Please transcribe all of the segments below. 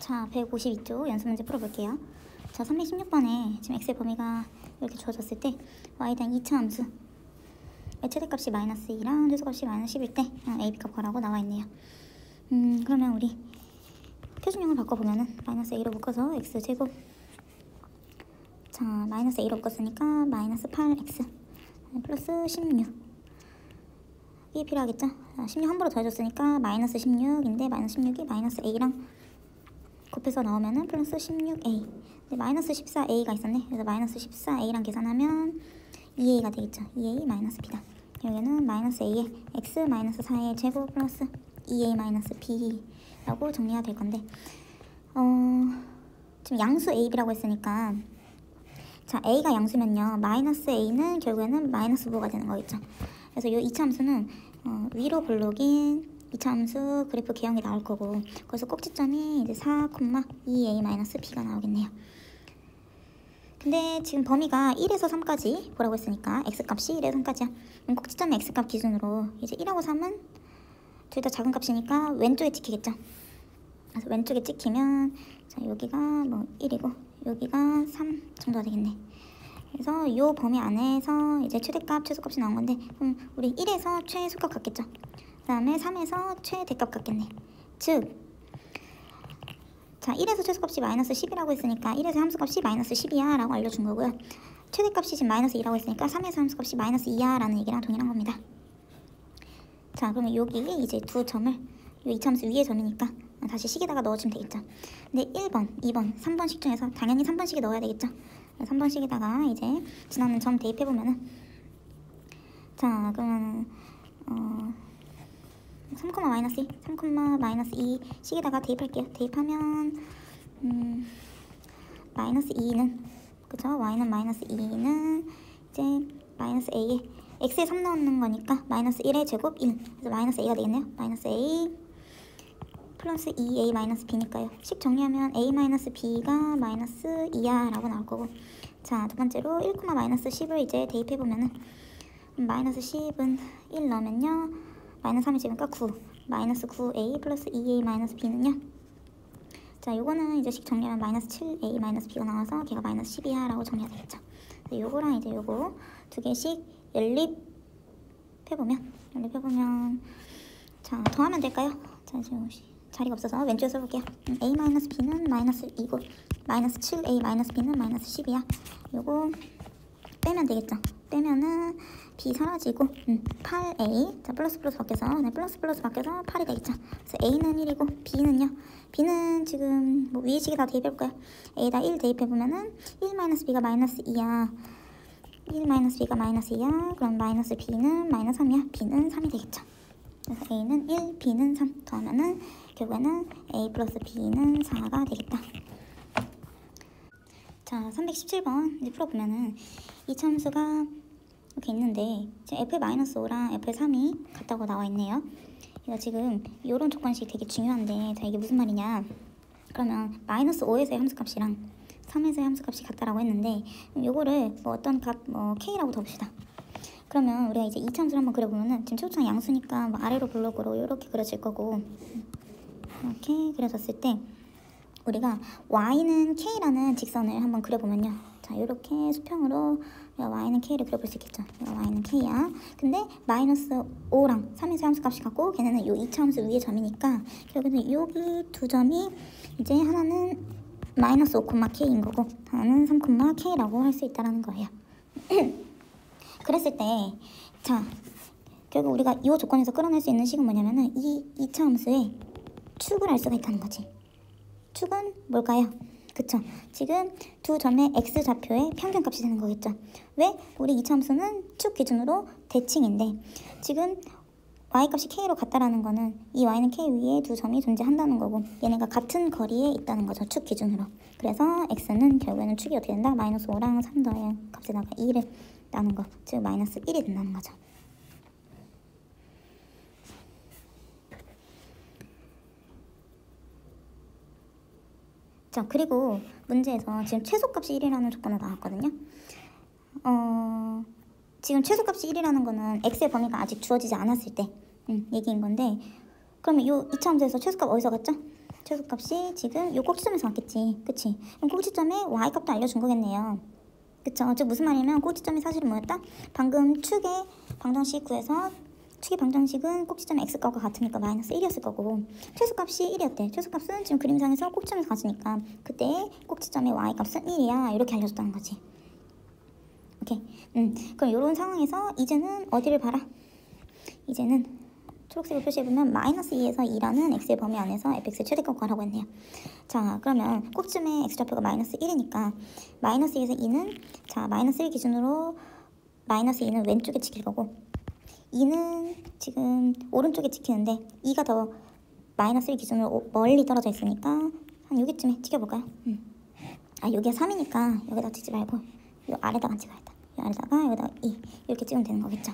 자, 152쪽 연습 문제 풀어볼게요. 자, 316번에 지금 x의 범위가 이렇게 주어졌을 때 y에 대한 2차 함수 최대값이 마이너스 2랑 최소값이 마이너스 10일 때 a, b 값 구하라고 나와있네요. 그러면 우리 표준형을 바꿔보면은 마이너스 a로 묶어서 x제곱, 자 마이너스 a로 묶었으니까 마이너스 8x 플러스 16이 필요하겠죠. 16 함부로 더해줬으니까 마이너스 16인데 마이너스 16이 마이너스 a랑 곱해서 나오면은 플러스 16a. 근데 마이너스 14a가 있었네. 그래서 마이너스 14a랑 계산하면 2a가 되겠죠. 2a 마이너스 b다. 여기는 마이너스 a에 x 마이너스 4의 제곱 플러스 2a 마이너스 b라고 정리가 될 건데, 지금 양수 a, b라고 했으니까, 자 a가 양수면요 마이너스 a는 결국에는 마이너스 5가 되는 거겠죠. 그래서 이 2차 함수는 위로 볼록인 2차 함수 그래프 개형이 나올 거고, 그래서 꼭지점이 이제 4,2a-b가 나오겠네요. 근데 지금 범위가 1에서 3까지 보라고 했으니까 x값이 1에서 3까지야. 그럼 꼭지점의 x값 기준으로 이제 1하고 3은 둘 다 작은 값이니까 왼쪽에 찍히겠죠. 그래서 왼쪽에 찍히면 자 여기가 뭐 1이고 여기가 3 정도가 되겠네. 그래서 이 범위 안에서 이제 최대값, 최소값이 나온 건데, 그럼 우리 1에서 최소값 같겠죠. 그 다음에 3에서 최대값 같겠네. 즉, 자 1에서 최소값이 마이너스 10이라고 했으니까 1에서 함수값이 마이너스 10이야 라고 알려준 거고요. 최대값이 지금 마이너스 2라고 했으니까 3에서 함수값이 마이너스 2야 라는 얘기랑 동일한 겁니다. 자 그러면 여기 이제 두 점을, 이 2차 함수 위의 점이니까 다시 식에다가 넣어주면 되겠죠. 근데 1번, 2번, 3번식 중에서 당연히 3번식에 넣어야 되겠죠. 3번식에다가 이제 지나는 점 대입해보면은, 자 그러면은 3, 마이너스 2, 3, 마이너스 2 식에다가 대입할게요. 대입하면 마이너스 2는, 그쵸? y는 마이너스 2는 이제 마이너스 a에 x에 3 넣는 거니까 마이너스 1의 제곱 1, 그래서 마이너스 a가 되겠네요. 마이너스 a 플러스 2a 마이너스 b니까요. 식 정리하면 a 마이너스 b가 마이너스 2야 라고 나올 거고, 자 두 번째로 1, 마이너스 10을 이제 대입해보면은 마이너스 10은 1 넣으면요 마이너스 3이 지금까 9, 마이너스 9a 플러스 2a 마이너스 b는요, 자 요거는 이제 식 정리하면 마이너스 7a 마이너스 b가 나와서 걔가 마이너스 10이야 라고 정리가 되겠죠. 요거랑 이제 요거 두 개씩 연립해보면 자 더하면 될까요? 자 지금 자리가 없어서 왼쪽에 써볼게요. a 마이너스 b는 마이너스 2고 마이너스 7a 마이너스 b는 마이너스 10이야. 요거 빼면 되겠죠. 빼면은 b 사라지고 8a, 자 플러스 바뀌어서 플러스 바뀌어서 8이 되겠죠. 그래서 a는 1이고 b는 지금 뭐 위에 식에 다 대입해볼까요? a에다 1 대입해보면은 1 마이너스 b가 마이너스 2야. 1 마이너스 b가 마이너스 2야. 그럼 마이너스 b는 마이너스 3이야. b는 3이 되겠죠. 그래서 a는 1, b는 3 더하면은 결국에는 a 플러스 b는 4가 되겠다. 자 317번 이제 풀어보면은 이 함수가 이렇게 있는데 지금 f-5랑 f-3이 같다고 나와 있네요. 그래서 지금 이런 조건식 되게 중요한데, 자 이게 무슨 말이냐, 그러면 마이너스 5에서의 함수값이랑 3에서의 함수값이 같다라고 했는데, 요거를 뭐 어떤 값 뭐 k라고 둬봅시다. 그러면 우리가 이제 2차 함수를 한번 그려보면은 지금 최소창 양수니까 뭐 아래로 블록으로 이렇게 그려질 거고, 이렇게 그려졌을 때 우리가 y는 k라는 직선을 한번 그려보면요, 자 이렇게 수평으로 y는 k를 그려볼 수 있겠죠. y는 k야. 근데 마이너스 5랑 3에서 함수 값이 같고 걔네는 요 2차 함수 위의 점이니까 결국에는 여기 두 점이 이제 하나는 마이너스 5, k인 거고 하나는 3, k라고 할 수 있다라는 거예요. 그랬을 때 자 결국 우리가 이 조건에서 끌어낼 수 있는 식은 뭐냐면은 이 2차 함수의 축을 알 수가 있다는 거지. 축은 뭘까요? 그쵸? 지금 두 점의 x좌표의 평균값이 되는 거겠죠. 왜? 우리 2차 함수는 축 기준으로 대칭인데 지금 y값이 k로 같다라는 거는 이 y는 k 위에 두 점이 존재한다는 거고 얘네가 같은 거리에 있다는 거죠. 축 기준으로. 그래서 x는 결국에는 축이 어떻게 된다? 마이너스 5랑 3 더해 값에다가 2를 나눈 거. 즉 마이너스 1이 된다는 거죠. 자 그리고 문제에서 지금 최소값이 1이라는 조건으로 나왔거든요. 지금 최소값이 1이라는 거는 x의 범위가 아직 주어지지 않았을 때 얘기인 건데, 그러면 이 2차 함수에서 최소값 어디서 갔죠? 최소값이 지금 요 꼭지점에서 왔겠지. 그치? 그럼 꼭지점에 y값도 알려준 거겠네요. 그쵸? 즉 무슨 말이냐면 꼭지점이 사실은 뭐였다? 방금 축의 방정식 구해서 축의 방정식은 꼭지점 x값과 같으니까 마이너스 1이었을 거고 최소값이 1이었대. 최소값은 지금 그림상에서 꼭지점에서 갔으니까 그때 꼭지점의 y값은 1이야. 이렇게 알려줬다는 거지. 오케이. 그럼 이런 상황에서 이제는 어디를 봐라? 이제는 초록색으로 표시해보면 마이너스 2에서 2라는 x의 범위 안에서 fx의 최대값 구하라고 했네요. 자, 그러면 꼭지점의 x좌표가 마이너스 1이니까 마이너스 2에서 2는 자 마이너스 1 기준으로 마이너스 2는 왼쪽에 찍힐 거고 2는 지금 오른쪽에 찍히는데 2가 더 마이너스 1 기준으로 멀리 떨어져 있으니까 한 여기쯤에 찍어볼까요? 아 여기가 3이니까 여기다 찍지 말고 이 아래다가 찍어야겠다. 이 아래다가 여기다가 2 이렇게 찍으면 되는 거겠죠.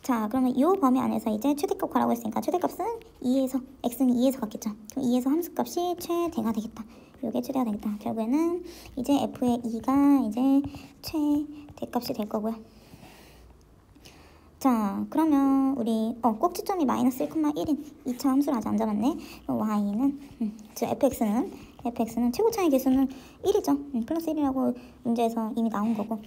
자 그러면 이 범위 안에서 이제 최대값 구하라고 했으니까 최대값은 2에서 x는 2에서 같겠죠. 그럼 2에서 함수값이 최대가 되겠다. 이게 최대가 되겠다. 결국에는 이제 f의 2가 이제 최대값이 될 거고요. 자 그러면 우리 꼭지점이 마이너스 1,1인 2차 함수를 아직 안 잡았네. y는 즉 fx는 최고차의 개수는 1이죠. 플러스 1이라고 문제에서 이미 나온 거고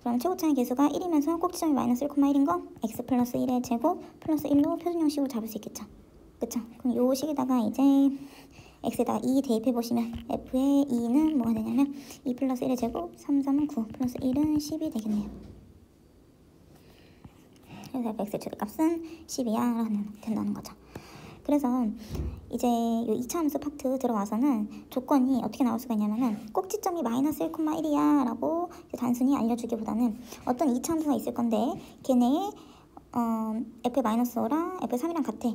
그럼 최고차의 개수가 1이면서 꼭지점이 마이너스 1,1인 거 x 플러스 1의 제곱 플러스 1로 표준 형식으로 잡을 수 있겠죠. 그쵸? 그럼 요 식에다가 이제 x에다가 2 대입해보시면 f의 2는 뭐가 되냐면 2 플러스 1의 제곱 3, 3은 9 플러스 1은 10이 되겠네요. 그래서 fx의 최대값은 10이야 된다는 거죠. 그래서 이제 이 2차 함수 파트 들어와서는 조건이 어떻게 나올 수가 있냐면은 꼭지점이 마이너스 1,1이야 라고 단순히 알려주기보다는 어떤 2차 함수가 있을 건데 걔네의 f-5랑 f3이랑 같아.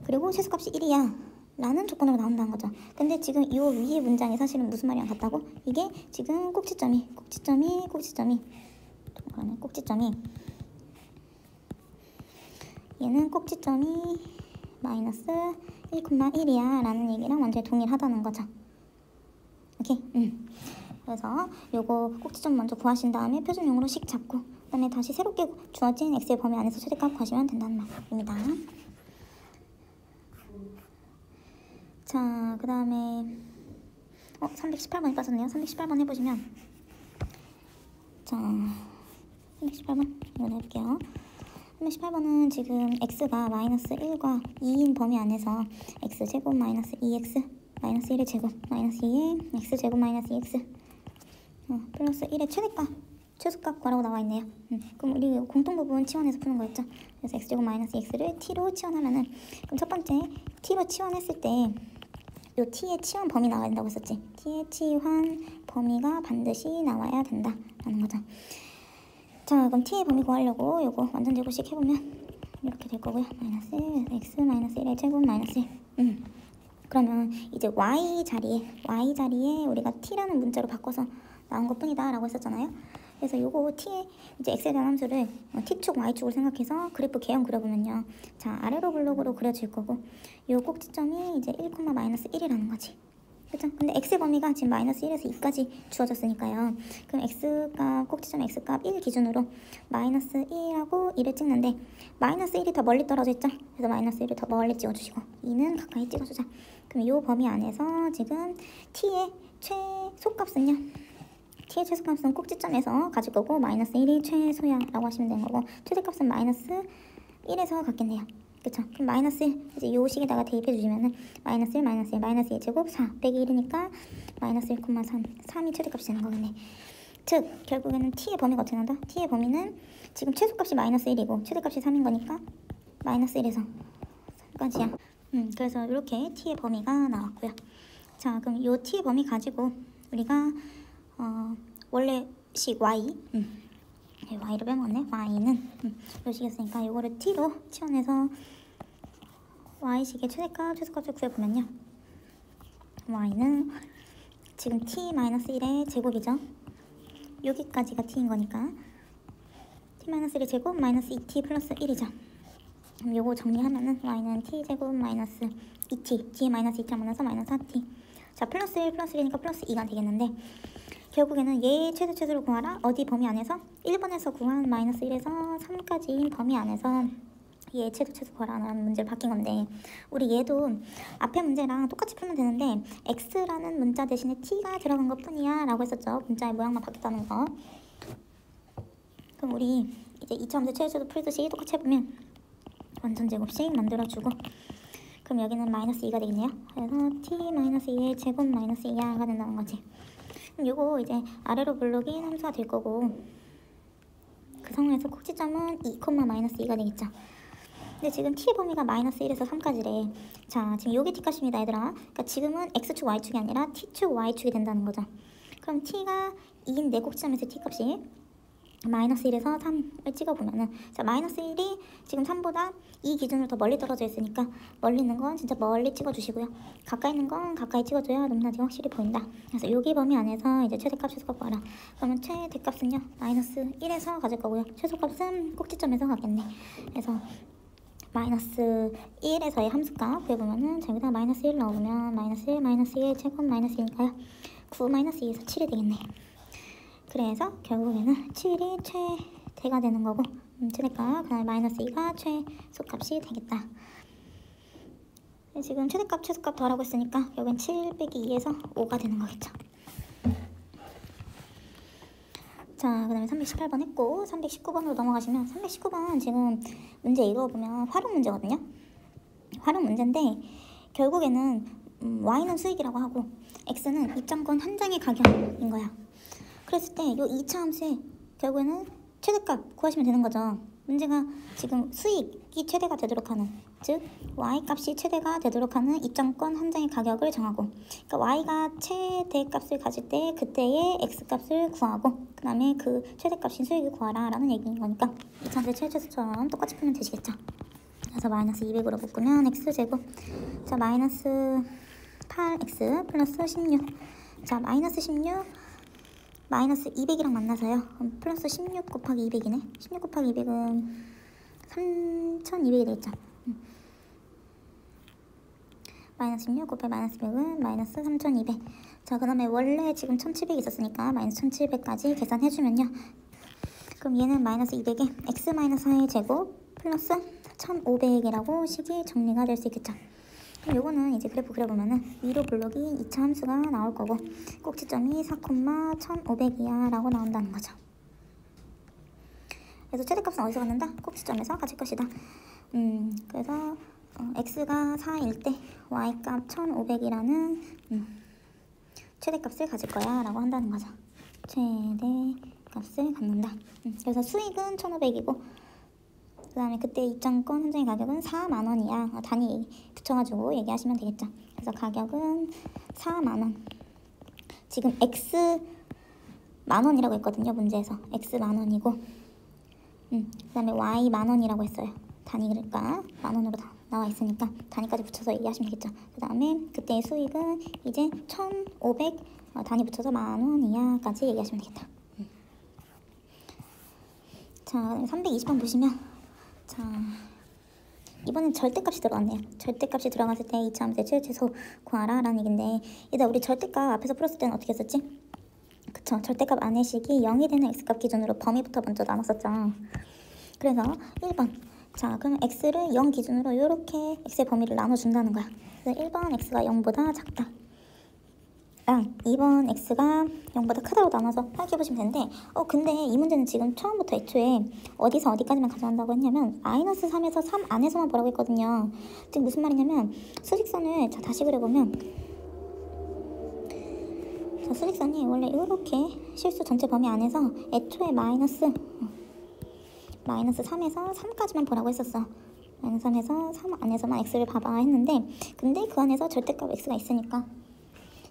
그리고 최소값이 1이야 라는 조건으로 나온다는 거죠. 근데 지금 이 위의 문장이 사실은 무슨 말이랑 같다고? 이게 지금 꼭지점이 얘는 꼭지점이 마이너스 1,1이야 라는 얘기랑 완전히 동일하다는 거죠. 오케이? 그래서 요거 꼭지점 먼저 구하신 다음에 표준용으로 식 잡고 그 다음에 다시 새롭게 주어진 x의 범위 안에서 최대값 구하시면 된다는 말입니다. 자, 그 다음에 318번이 빠졌네요. 318번 해보시면 자, 318번 이거 해볼게요. 318번은 지금 x가 마이너스 1과 2인 범위 안에서 x제곱 마이너스 2x 마이너스 1의 제곱 마이너스 2의 x제곱 마이너스 2x 플러스 1의 최소값 구하라고 나와 있네요. 그럼 우리 공통부분 치환해서 푸는 거였죠. 그래서 x제곱 마이너스 2x를 t로 치환하면은 그럼 첫 번째 t로 치환했을 때 요 t의 치환 범위 나와야 된다고 했었지. t의 치환 범위가 반드시 나와야 된다라는 거죠. 자 그럼 t의 범위 구하려고 요거 완전 제곱식 해보면 이렇게 될 거고요. 마이너스 x 마이너스 1의 제곱 마이너스 1 그러면 이제 y 자리에 우리가 t라는 문자로 바꿔서 나온 것 뿐이다 라고 했었잖아요. 그래서 요거 t의 이제 x에 대한 함수를 t축 y축으로 생각해서 그래프 개형 그려보면요. 자 아래로 블록으로 그려질 거고 요 꼭지점이 이제 1,-1이라는 거지. 그쵸? 근데 x의 범위가 지금 마이너스 1에서 2까지 주어졌으니까요. 그럼 x값, 꼭지점 x값 1 기준으로 마이너스 1하고 2를 찍는데 마이너스 1이 더 멀리 떨어져 있죠? 그래서 마이너스 1을 더 멀리 찍어주시고 2는 가까이 찍어주자. 그럼 이 범위 안에서 지금 t의 최소값은요? t의 최소값은 꼭지점에서 가질 거고 마이너스 1이 최소야 라고 하시면 되는 거고 최대값은 마이너스 1에서 같겠네요. 그쵸? 그럼 마이너스 1 이제 요 식에다가 대입해 주시면은 마이너스 1 마이너스 1 마이너스 2 제곱 4 빼기 1이니까 마이너스 1,3 3이 최대값이 되는 거겠네. 즉 결국에는 t의 범위가 어떻게 나온다? t의 범위는 지금 최소값이 마이너스 1이고 최대값이 3인 거니까 마이너스 1에서 3까지야. 그래서 이렇게 t의 범위가 나왔고요. 자 그럼 요 t의 범위 가지고 우리가 원래 식 y y를 빼먹었네. y는 요 식이었으니까 요거를 t로 치환해서 y식의 최소값을 구해보면요. y는 지금 t-1의 제곱이죠. 여기까지가 t인 거니까 t-1의 제곱 마이너스 2t 플러스 1이죠. 그럼 요거 정리하면은 y는 t제곱 마이너스 2t 뒤에 마이너스 2t랑 만나서 마이너스 4t 자 플러스 1 플러스 1이니까 플러스 2가 되겠는데 결국에는 얘의 최소를 구하라. 어디 범위 안에서? 1번에서 구한 마이너스 1에서 3까지인 범위 안에서 얘 최소 구하라는 문제로 바뀐 건데, 우리 얘도 앞에 문제랑 똑같이 풀면 되는데 x라는 문자 대신에 t가 들어간 것 뿐이야 라고 했었죠. 문자의 모양만 바뀌었다는 거. 그럼 우리 이제 2차 함수 최소도 풀듯이 똑같이 해보면 완전 제곱식 만들어주고, 그럼 여기는 마이너스 2가 되겠네요. 그래서 t-2의 제곱 마이너스 2가 된다는 거지. 그럼 요거 이제 아래로 블록인 함수가 될 거고, 그 상황에서 꼭지점은 2, 마이너스 2가 되겠죠. 근데 지금 t의 범위가 마이너스 1에서 3까지래. 자, 지금 요게 t값입니다, 얘들아. 그러니까 지금은 x축, y축이 아니라 t축, y축이 된다는 거죠. 그럼 t가 2인데 꼭지점에서 t값이 마이너스 1에서 3을 찍어보면은, 자, 마이너스 1이 지금 3보다 2 기준으로 더 멀리 떨어져 있으니까 멀리 있는 건 진짜 멀리 찍어주시고요. 가까이 있는 건 가까이 찍어줘야 높낮이가 확실히 보인다. 그래서 여기 범위 안에서 이제 최대값, 최소값 구하라. 그러면 최대값은요, 마이너스 1에서 가질 거고요. 최소값은 꼭지점에서 가겠네. 그래서 마이너스 1에서의 함수값 구해보면은 저기다 마이너스 1 넣어보면 마이너스 1, 마이너스 1 제곱 마이너스 2니까요. 9 마이너스 2에서 7이 되겠네. 그래서 결국에는 7이 최대가 되는 거고, 최대값, 그 다음에 마이너스 2가 최소값이 되겠다. 지금 최대값, 최소값 더하라고 했으니까 결국엔 7 빼기 2에서 5가 되는 거겠죠. 자, 그 다음에 318번 했고 319번으로 넘어가시면, 319번 지금 문제 읽어보면 활용 문제거든요. 활용 문제인데 결국에는 y는 수익이라고 하고 x는 입장권 한 장의 가격인 거야. 그랬을 때 이 2차 함수에 결국에는 최대값 구하시면 되는 거죠. 문제가 지금 수익이 최대가 되도록 하는, 즉 y값이 최대가 되도록 하는 입장권 한 장의 가격을 정하고, 그러니까 y가 최대값을 가질 때 그때의 x값을 구하고, 그 다음에 그 최대값인 수익을 구하라 라는 얘기인 거니까 2차 함수의 최소처럼 똑같이 풀면 되시겠죠. 그래서 마이너스 200으로 묶으면 x제곱, 자 마이너스 8x 플러스 16, 자 마이너스 16 마이너스 200이랑 만나서요. 플러스 16 곱하기 200이네. 16 곱하기 200은 3200이 되겠죠. 마이너스 16 곱하기 마이너스 100은 마이너스 3200. 자, 그 다음에 원래 지금 1700이 있었으니까 마이너스 1700까지 계산해주면요. 그럼 얘는 마이너스 200에 x 마이너스 4의 제곱 플러스 1500이라고 식이 정리가 될 수 있겠죠. 그럼 요거는 이제 그래프 그려보면은 위로 블록이 2차 함수가 나올 거고, 꼭지점이 4, 1500이야 라고 나온다는 거죠. 그래서 최대값은 어디서 갖는다? 꼭지점에서 가질 것이다. 그래서 x가 4일 때 y값 1500이라는 최대값을 가질 거야 라고 한다는 거죠. 최대값을 갖는다. 그래서 수익은 1500이고 그 다음에 그때 입장권 한 장의 가격은 4만원이야. 단위 붙여가지고 얘기하시면 되겠죠. 그래서 가격은 4만원. 지금 x 만원이라고 했거든요, 문제에서. x 만원이고 그 다음에 y 만원이라고 했어요. 단위가 만원으로 나와 있으니까 단위까지 붙여서 얘기하시면 되겠죠. 그 다음에 그때의 수익은 이제 1500 단위 붙여서 만원이야 까지 얘기하시면 되겠다. 자, 320번 보시면, 자 이번엔 절대값이 들어갔네요. 절대값이 들어갔을 때 2차 함수의 최소 구하라 라는 얘기인데, 얘들아 우리 절대값 앞에서 풀었을 때는 어떻게 했었지? 그쵸, 절대값 안의 식이 0이 되는 x값 기준으로 범위부터 먼저 나눴었죠. 그래서 1번, 자 그럼 x를 0 기준으로 이렇게 x의 범위를 나눠준다는 거야. 그래서 1번 x가 0보다 작다 랑 2번 x가 0보다 크다로 나눠서 생각해보시면 되는데, 근데 이 문제는 지금 처음부터 애초에 어디서 어디까지만 가져간다고 했냐면 마이너스 3에서 3 안에서만 보라고 했거든요. 지금 무슨 말이냐면 수직선을 자 다시 그려보면, 자 수직선이 원래 이렇게 실수 전체 범위 안에서 애초에 마이너스 3에서 3까지만 보라고 했었어. 마이너스 3에서 3 안에서만 x를 봐봐 했는데, 근데 그 안에서 절대값 x가 있으니까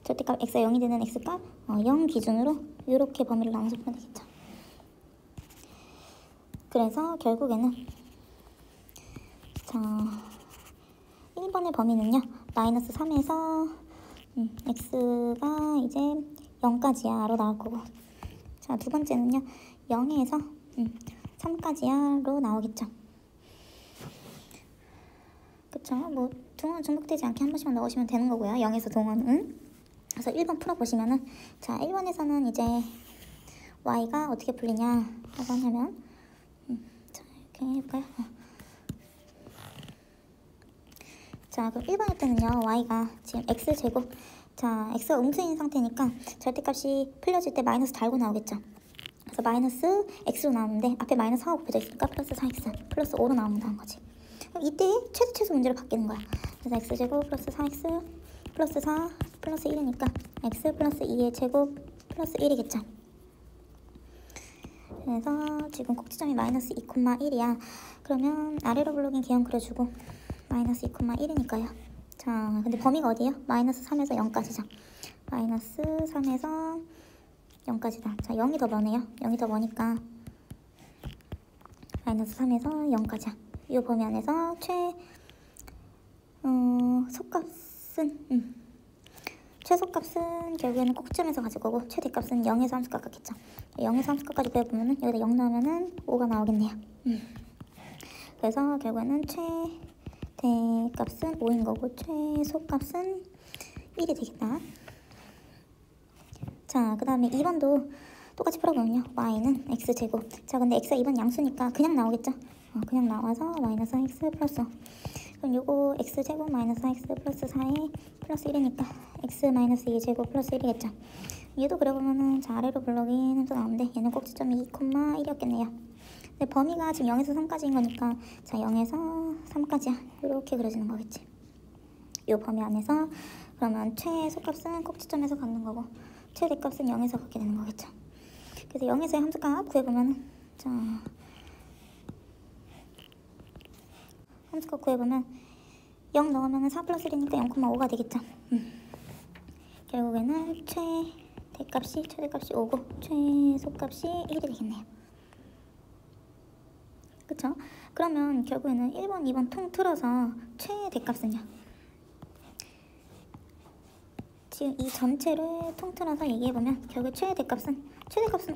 절대값 x가 0이 되는 x값 0 기준으로 이렇게 범위를 나눠서 보면 되겠죠. 그래서 결국에는 자 1번의 범위는요, 마이너스 3에서 x가 이제 0까지야로 나올 거고, 자 두 번째는요 0에서 3까지야로 나오겠죠. 그쵸? 뭐 동원 중복되지 않게 한 번씩만 넣으시면 되는 거고요. 0에서 동원은. 그래서 1번 풀어보시면은, 자 1번에서는 이제 y가 어떻게 풀리냐 라고 하냐면, 자 이렇게 해볼까요? 자, 그럼 1번일 때는요, y가 지금 x제곱. 자, x가 음수인 상태니까 절대값이 풀려질 때 마이너스 달고 나오겠죠. 그래서 마이너스 x로 나오는데 앞에 마이너스 4가 곱해져 있으니까 플러스 4x 플러스 5로 나온다는 거지. 그럼 이때 최소 문제로 바뀌는 거야. 그래서 x제곱 플러스 4x 플러스 4 플러스 1이니까 x 플러스 2의 제곱 플러스 1이겠죠. 그래서 지금 꼭지점이 마이너스 2,1이야. 그러면 아래로 블록인 개형 그려주고 마이너스 2,1이니까요. 자, 근데 범위가 어디예요? 마이너스 3에서 0까지죠. 마이너스 3에서 0까지다. 자, 0이 더 머네요. 0이 더 머니까 마이너스 3에서 0까지야. 이 범위 안에서 최소값은 결국에는 꼭지점에서 가질 거고 최대값은 0에서 함수값 같겠죠. 0에서 함수값까지 구해보면은 여기다 0 넣으면은 5가 나오겠네요. 그래서 결국에는 최대값은 5인 거고 최소값은 1이 되겠다. 자, 그 다음에 2번도 똑같이 풀어보면요. y는 x제곱. 자, 근데 x가 2번 양수니까 그냥 나오겠죠. 그냥 나와서 마이너스 x 플러스 5. 그럼 요거 x제곱 마이너스 x 플러스 4에 플러스 1이니까 x 마이너스 2제곱 플러스 1이겠죠. 얘도 그려보면은 자, 아래로 블록인 또 나오는데 얘는 꼭지점이 2,1이었겠네요. 근데 범위가 지금 0에서 3까지인 거니까 자, 0에서 3까지야. 이렇게 그려지는 거겠지. 요 범위 안에서 그러면 최소값은 꼭지점에서 갖는 거고 최대값은 0에서 갖게 되는 거겠죠. 그래서 0에서의 함수값 구해보면 자, 함수값 구해보면 0 넣으면 4 플러스 1이니까 0,5가 되겠죠. 결국에는 최대값이 5고 최소값이 1이 되겠네요. 그쵸? 그러면 결국에는 1번, 2번 통틀어서 최대값은요. 지금 이 전체를 통틀어서 얘기해보면 결국 최대값은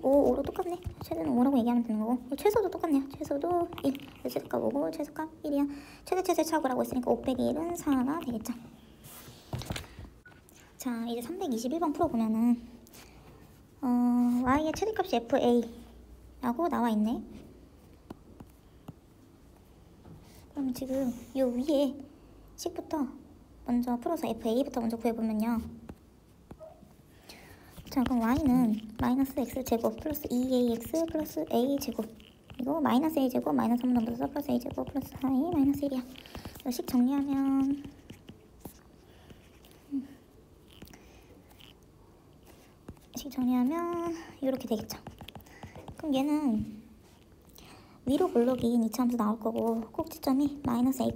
5, 5로 똑같네. 최대는 5라고 얘기하면 되는 거고 최소도 똑같네요. 최소도 1. 최대값 5고 최소값 1이야. 최대 차구라고 했으니까 5 빼기 1은 4가 되겠죠. 자, 이제 321번 풀어보면은 y의 최대값이 fa라고 나와있네. 그럼 지금 요 위에 식부터 먼저 풀어서 fa부터 먼저 구해보면요. 자, 그럼 y는 마이너스 x제곱 플러스 2ax 플러스 a제곱 이거 마이너스 a제곱 마이너스 3번 넘어서 플러스 a제곱 플러스 4a 마이너스 1이야. 식 정리하면 이렇게 되겠죠. 그럼 얘는 위로 블록인 이차함수 나올 거고 꼭지점이 마이너스 a,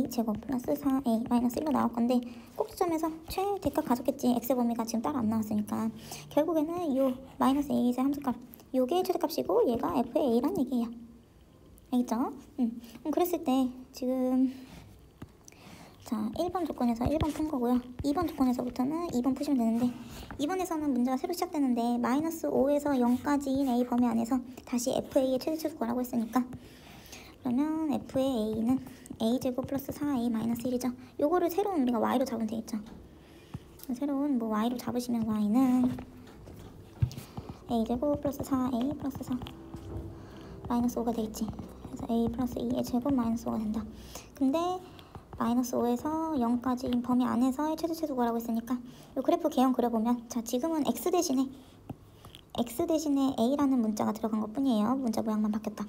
제곱 플러스 4a 마이너스 1로 나올 건데 꼭지점에서 최대값 가졌겠지. x 범위가 지금 따로 안 나왔으니까 결국에는 요 마이너스 a의 함수값 요게 최대값이고 얘가 f의 a란 얘기예요. 알겠죠? 그랬을 때 지금 자, 1번 조건에서 1번 푼 거고요. 2번 조건에서부터는 2번 푸시면 되는데 2번에서는 문제가 새로 시작되는데 마이너스 5에서 0까지인 a 범위 안에서 다시 fa의 최대 구하라고 했으니까 그러면 f의 a는 a제곱 플러스 4a 마이너스 1이죠. 요거를 새로운 우리가 y로 잡으면 되겠죠. 새로운 y로 잡으시면 y는 a제곱 플러스 4a 플러스 4 마이너스 5가 되겠지. 그래서 a 플러스 2의 제곱 마이너스 5가 된다. 근데 마이너스 5에서 0까지 범위 안에서의 최대 구하라고 했으니까 이 그래프 개형 그려보면 자, 지금은 x 대신에 a라는 문자가 들어간 것 뿐이에요. 문자 모양만 바뀌었다.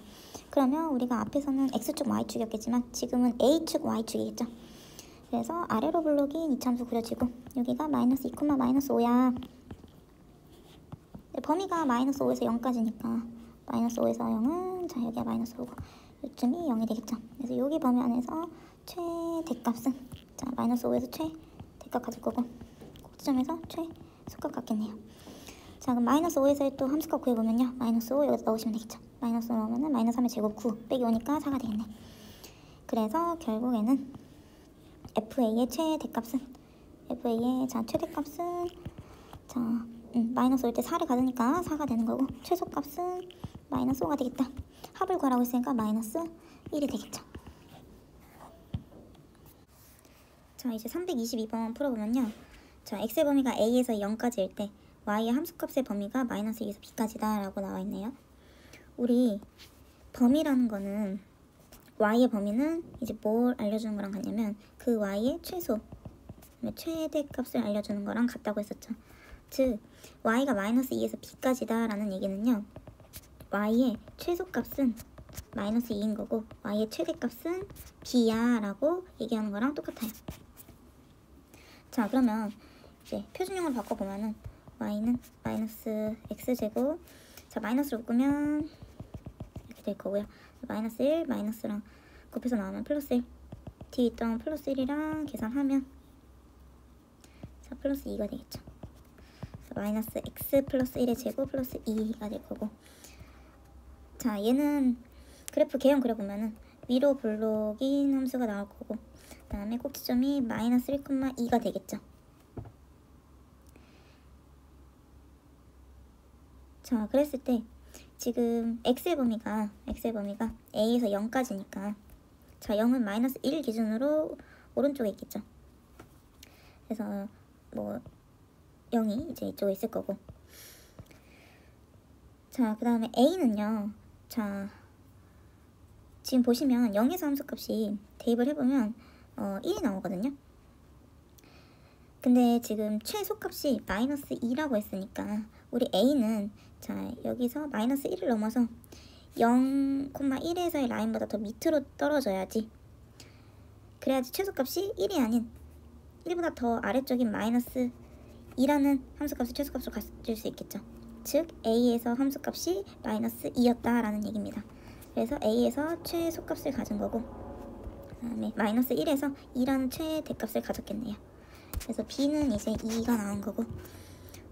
그러면 우리가 앞에서는 x축 y축이었겠지만 지금은 a축 y축이겠죠. 그래서 아래로 블록인 이차함수 그려지고 여기가 마이너스 2, 마이너스 5야. 범위가 마이너스 5에서 0까지니까 마이너스 5에서 0은 자, 여기가 마이너스 5고 요쯤이 0이 되겠죠. 그래서 여기 범위 안에서 최대값은 자, 마이너스 5에서 최대값 가질 거고 꼭지점에서 최소값 같겠네요. 자, 그럼 마이너스 5에서의 또 함수값 구해보면요. 마이너스 5 여기다 넣으시면 되겠죠. 마이너스 5 넣으면은 마이너스 3의 제곱 9 빼기 5니까 4가 되겠네. 그래서 결국에는 fa의 최대값은 자, 최대값은 자, 마이너스 5일 때 4를 가져니까 4가 되는 거고 최소값은 마이너스 5가 되겠다. 합을 구하라고 했으니까 마이너스 1이 되겠죠. 자, 이제 322번 풀어보면요. 자, x의 범위가 a에서 0까지일 때 y의 함수값의 범위가 마이너스 2에서 b까지다 라고 나와있네요. 우리 범위라는 거는 y의 범위는 이제 뭘 알려주는 거랑 같냐면 그 y의 최소, 최대값을 알려주는 거랑 같다고 했었죠. 즉 y가 마이너스 2에서 b까지다 라는 얘기는요, y의 최소값은 마이너스 2인 거고 y의 최대값은 b야 라고 얘기하는 거랑 똑같아요. 자, 그러면 이제 표준형으로 바꿔보면은 y는 마이너스 x제곱, 자 마이너스로 묶으면 이렇게 될 거고요. 마이너스 1 마이너스랑 곱해서 나오면 플러스 1, 뒤에 있던 플러스 1이랑 계산하면 자 플러스 2가 되겠죠. 마이너스 x 플러스 1의 제곱 플러스 2가 될 거고, 자 얘는 그래프 개형 그려보면은 위로 볼록인 함수가 나올 거고, 그 다음에 꼭지점이 마이너스 1,2가 되겠죠. 자 그랬을 때 지금 x의 범위가 a에서 0까지니까 자 0은 마이너스 1 기준으로 오른쪽에 있겠죠. 그래서 뭐 0이 이제 이쪽에 있을 거고, 자 그 다음에 a는요, 자 지금 보시면 0에서 함수값이 대입을 해보면 1이 나오거든요. 근데 지금 최소값이 마이너스 2라고 했으니까 우리 a는 자 여기서 마이너스 1을 넘어서 0,1에서의 라인보다 더 밑으로 떨어져야지, 그래야지 최소값이 1이 아닌 1보다 더 아래쪽인 마이너스 2라는 함수값을 최소값으로 가질 수 있겠죠. 즉 a에서 함수값이 마이너스 2였다 라는 얘기입니다. 그래서 a에서 최소값을 가진 거고, 그 다음에 마이너스 1에서 2라는 최대값을 가졌겠네요. 그래서 b는 이제 2가 나온 거고,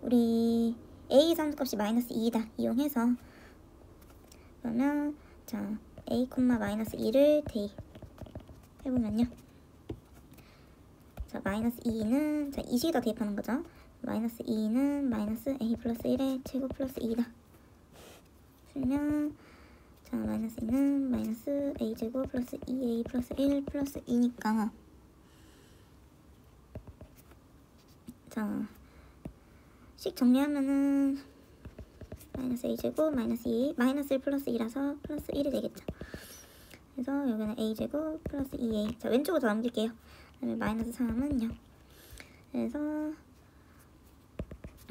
우리 a에서 함수값이 마이너스 2다 이용해서 그러면 자 a, 마이너스 2를 대입해보면요, 자 마이너스 2는 자 2식에다 대입하는 거죠. 마이너스 2는 마이너스 a 플러스 1의 제곱 플러스 2다. 그러면 자 마이너스 2는 마이너스 a 제곱 플러스 2a 플러스 1 플러스 2니까 자 식 정리하면은 마이너스 a 제곱 마이너스 2 마이너스 1 플러스 2라서 플러스 1이 되겠죠. 그래서 여기는 a 제곱 플러스 2a, 자 왼쪽으로 더 넘길게요. 그 다음에 마이너스 3은 0. 그래서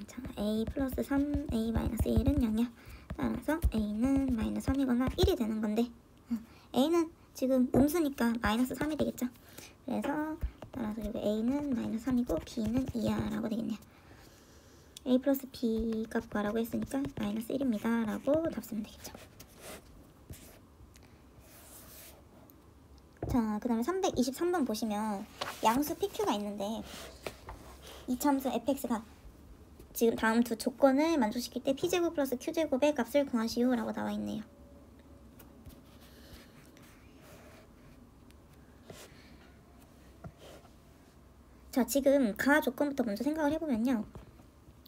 자 a 플러스 3 a 마이너스 1은 0이야. 따라서 a는 마이너스 3이거나 1이 되는 건데, a는 지금 음수니까 마이너스 3이 되겠죠. 그래서 따라서 여기 a는 마이너스 3이고 b는 2야 라고 되겠네요. a 플러스 b 값 구하라고 했으니까 마이너스 1입니다 라고 답 쓰면 되겠죠. 자 그 다음에 323번 보시면 양수 pq가 있는데 이차함수 fx가 지금 다음 두 조건을 만족시킬 때 p제곱 플러스 q제곱의 값을 구하시오 라고 나와 있네요. 자 지금 가 조건부터 먼저 생각을 해보면요,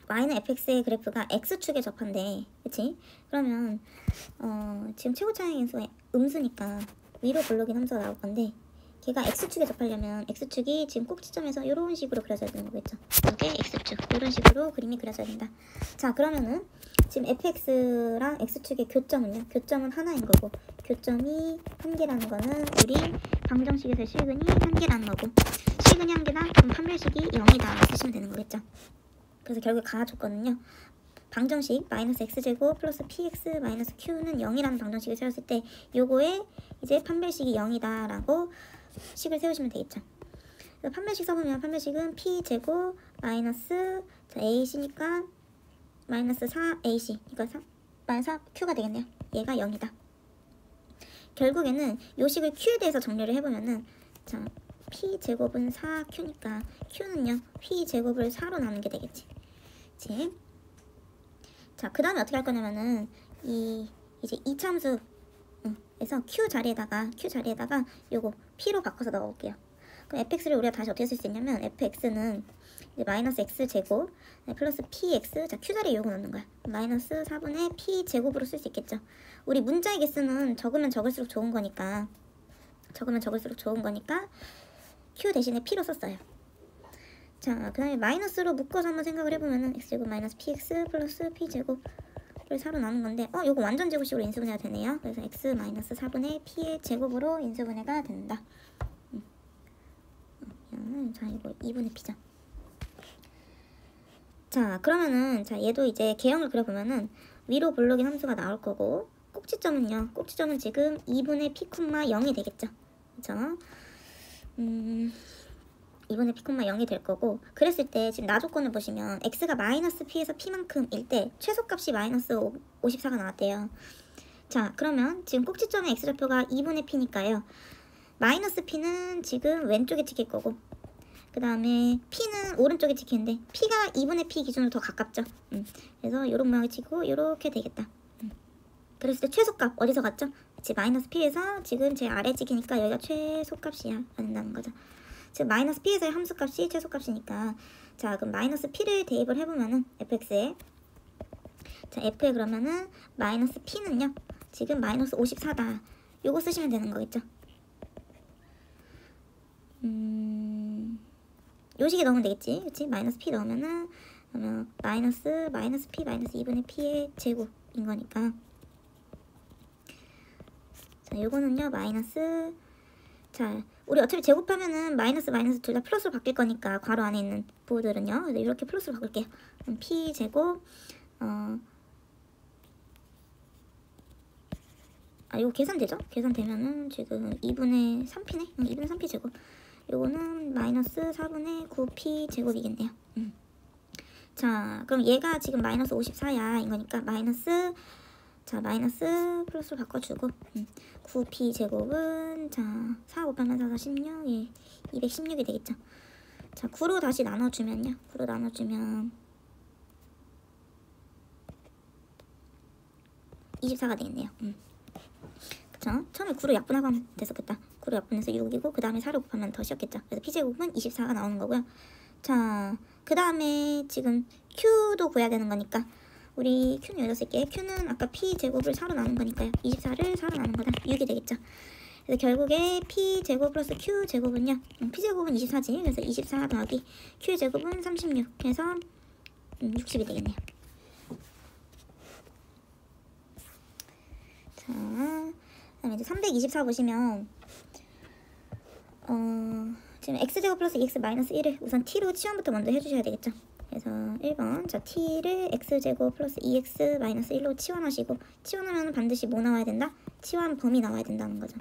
y는 fx의 그래프가 x축에 접한대, 그치? 그러면 지금 최고차항 인수가 음수니까 위로 볼록인 함수가 나올 건데, 걔가 x축에 접하려면 x축이 지금 꼭지점에서 이런 식으로 그려져야 되는 거겠죠. 이게 x축, 이런 식으로 그림이 그려져야 된다. 자 그러면은 지금 fx랑 x축의 교점은요, 교점은 하나인 거고, 교점이 한 개라는 거는 우리 방정식에서의 실근이 한 개라는 거고, 실근이 한 개다 그럼 판별식이 0이다 쓰시면 되는 거겠죠. 그래서 결국 가 조건은요, 방정식 마이너스 x제곱 플러스 px 마이너스 q는 0이라는 방정식을 세웠을 때 요거에 이제 판별식이 0이다 라고 식을 세우시면 되겠죠. 그래서 판별식 써보면 판별식은 p제곱 마이너스 ac니까 마이너스 4ac, 이거 마이너스 4q가 되겠네요. 얘가 0이다. 결국에는 요 식을 q에 대해서 정리를 해보면은 자 p제곱은 4q니까 q는요 p제곱을 4로 나누는 게 되겠지. 그치? 자 그 다음에 어떻게 할 거냐면은 이제 이차함수 에서 q 자리에다가 요거 p로 바꿔서 넣어볼게요. 그럼 fx를 우리가 다시 어떻게 쓸 수 있냐면 fx는 이제 마이너스 x제곱 플러스 px, 자 q 자리에 요거 넣는 거야. 마이너스 4분의 p제곱으로 쓸 수 있겠죠. 우리 문자의 개수는 적으면 적을수록 좋은 거니까 q 대신에 p로 썼어요. 자 그 다음에 마이너스로 묶어서 한번 생각을 해보면은 x제곱 마이너스 px 플러스 p제곱 P를 4로 나눈 건데 요거 완전 제곱식으로 인수분해가 되네요. 그래서 x-4분의 P의 제곱으로 인수분해가 된다. 자, 이거 2분의 P죠. 자, 그러면은 자 얘도 이제 개형을 그려보면은 위로 볼록인 함수가 나올 거고, 꼭지점은요, 꼭지점은 지금 2분의 P, 0이 되겠죠. 그쵸? 2분의 P, 0이 될 거고, 그랬을 때 지금 나 조건을 보시면 x가 마이너스 P에서 P만큼일 때 최소값이 마이너스 54가 나왔대요. 자, 그러면 지금 꼭지점의 x좌표가 2분의 P니까요, 마이너스 P는 지금 왼쪽에 찍힐 거고, 그 다음에 P는 오른쪽에 찍히는데 P가 2분의 P 기준으로 더 가깝죠. 그래서 이런 모양이 찍히고 이렇게 되겠다. 그랬을 때 최소값 어디서 갔죠? 그치, 마이너스 P에서 지금 제 아래 찍히니까 여기가 최소값이야 된다는 거죠. 지금 마이너스 P에서의 함수값이 최소값이니까, 자 그럼 마이너스 P를 대입을 해보면은 fx에, 자 f에 그러면은 마이너스 P는요 지금 마이너스 54다. 요거 쓰시면 되는 거겠죠. 요 식에 넣으면 되겠지. 그치? 마이너스 P 넣으면은 마이너스 P 마이너스 2분의 P의 제곱인 거니까, 자 요거는요 마이너스, 자 우리 어차피 제곱하면은 마이너스 둘 다 플러스로 바뀔 거니까 괄호 안에 있는 부호들은요, 그래서 이렇게 플러스로 바꿀게요. 그럼 P 제곱 이거 계산되죠? 계산되면은 지금 2분의 3P네? 2분의 3P 제곱. 요거는 마이너스 4분의 9P 제곱이겠네요. 자, 그럼 얘가 지금 마이너스 54야 이거니까 마이너스, 자 마이너스 플러스로 바꿔주고 9P 제곱은, 자 4 곱하면 4, 4, 16, 예 216이 되겠죠. 자 9로 다시 나눠주면요, 9로 나눠주면 24가 되겠네요. 그쵸? 처음에 9로 약분하고 하면 됐었겠다. 9로 약분해서 6이고 그 다음에 4로 곱하면 더 쉬웠겠죠. 그래서 P제곱은 24가 나오는 거고요. 자, 그 다음에 지금 Q도 구해야 되는 거니까 우리 Q는 여기다 쓸게요. Q는 아까 P제곱을 4로 나눈 거니까요, 24를 4로 나눈 거다. 6이 되겠죠. 그래서 결국에 P제곱 플러스 Q제곱은요, P제곱은 24지. 그래서 24 더하기 Q제곱은 36 해서 60이 되겠네요. 자, 그다음에 이제 324 보시면 지금 x제곱 플러스 2x 마이너스 1을 우선 t로 치환부터 먼저 해주셔야 되겠죠. 그래서 1번, 자 t를 x제곱 플러스 2x 마이너스 1로 치환하시고, 치환하면 반드시 뭐 나와야 된다? 치환 범위 나와야 된다는 거죠.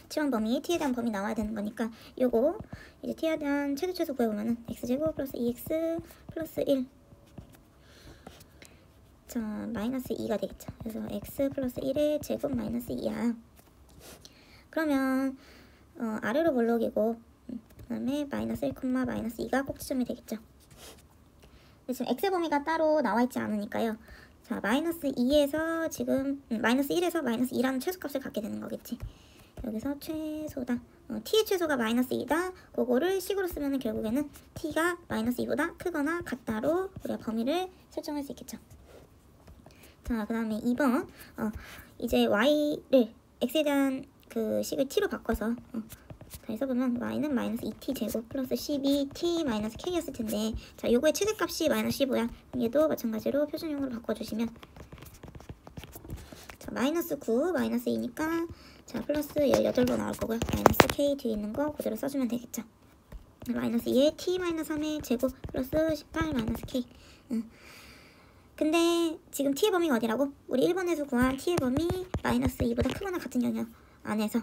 치환 범위, t에 대한 범위 나와야 되는 거니까 요거 이제 t에 대한 최소 구해보면은 x제곱 플러스 2x 플러스 1, 자 마이너스 2가 되겠죠. 그래서 x 플러스 1의 제곱 마이너스 2야. 그러면 아래로 볼록이고 그 다음에 마이너스 1, 마이너스 2가 꼭지점이 되겠죠. 근데 지금 x의 범위가 따로 나와있지 않으니까요, 자 마이너스 2에서 지금 마이너스 1에서 마이너스 2라는 최소값을 갖게 되는 거겠지. 여기서 최소다, t의 최소가 마이너스 2다. 그거를 식으로 쓰면 결국에는 t가 마이너스 2보다 크거나 같다로 우리가 범위를 설정할 수 있겠죠. 자 그 다음에 2번, 이제 y를 x에 대한 그 식을 t로 바꿔서 다시 써보면 y는 마이너스 2t 제곱 플러스 12t 마이너스 k였을 텐데, 자 요거의 최대값이 마이너스 15야. 얘도 마찬가지로 표준형으로 바꿔주시면, 자 마이너스 9 마이너스 2니까 자 플러스 18로 나올 거고요. 마이너스 k 뒤에 있는 거 그대로 써주면 되겠죠. 마이너스 2에 t 마이너스 3의 제곱 플러스 18 마이너스 k. 근데 지금 t의 범위가 어디라고? 우리 1번에서 구한 t의 범위 마이너스 2보다 크거나 같은 영역 안에서